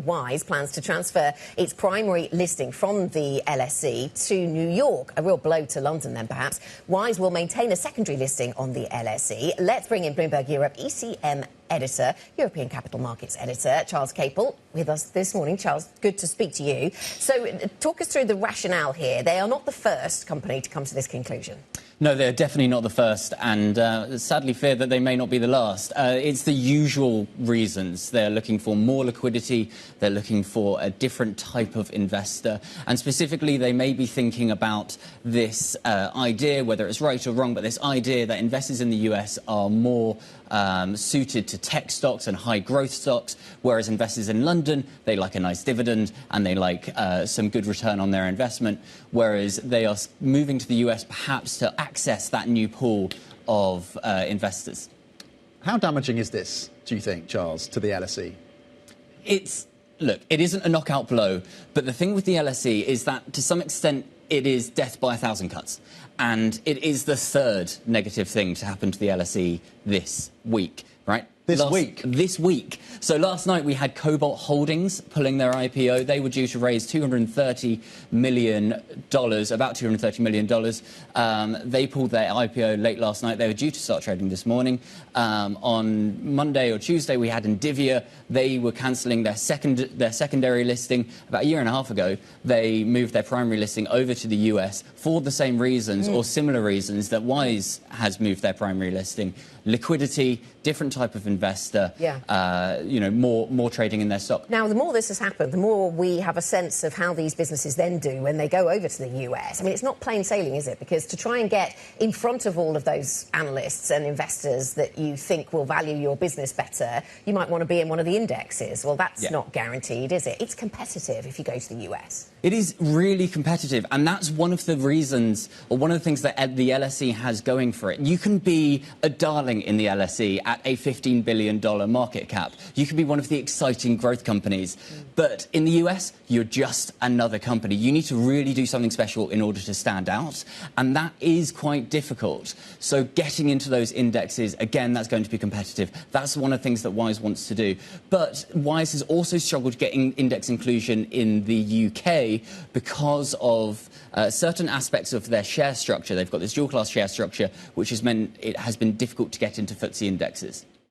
Wise plans to transfer its primary listing from the LSE to New York. A real blow to London, then, perhaps. Wise will maintain a secondary listing on the LSE. Let's bring in Bloomberg Europe ECM editor, European Capital Markets editor, Charles Cobalt, with us this morning. Charles, good to speak to you. So talk us through the rationale here. They are not the first company to come to this conclusion. No, they're definitely not the first, and sadly fear that they may not be the last. It's the usual reasons. They're looking for more liquidity, they're looking for a different type of investor, and specifically they may be thinking about this idea, whether it's right or wrong, but this idea that investors in the US are more suited to tech stocks and high growth stocks, whereas investors in London, they like a nice dividend and they like some good return on their investment, whereas they are moving to the US perhaps to access that new pool of investors. How damaging is this, do you think, Charles, to the LSE? Look, it isn't a knockout blow, but the thing with the LSE is that to some extent it is death by a thousand cuts. And it is the third negative thing to happen to the LSE this week, right? This week? So last night we had Cobalt Holdings pulling their IPO. They were due to raise $230 million, about $230 million. They pulled their IPO late last night. They were due to start trading this morning. On Monday or Tuesday we had Nvidia. They were cancelling their secondary listing. About a year and a half ago, they moved their primary listing over to the US for the same reasons or similar reasons that Wise has moved their primary listing. Liquidity, different type of investor, more trading in their stock. Now, the more this has happened, the more we have a sense of how these businesses then do when they go over to the US. I mean, it's not plain sailing, is it? Because to try and get in front of all of those analysts and investors that you think will value your business better, you might want to be in one of the indexes. Well, that's not guaranteed, is it? It's competitive if you go to the US. It is really competitive, and that's one of the reasons, or one of the things that the LSE has going for it. You can be a darling in the LSE at a $15 billion market cap. You can be one of the exciting growth companies. But in the US, you're just another company. You need to really do something special in order to stand out, and that is quite difficult. So getting into those indexes, again, that's going to be competitive. That's one of the things that Wise wants to do. But Wise has also struggled getting index inclusion in the UK because of certain aspects of their share structure. They've got this dual-class share structure, which has meant it has been difficult to get into FTSE indexes.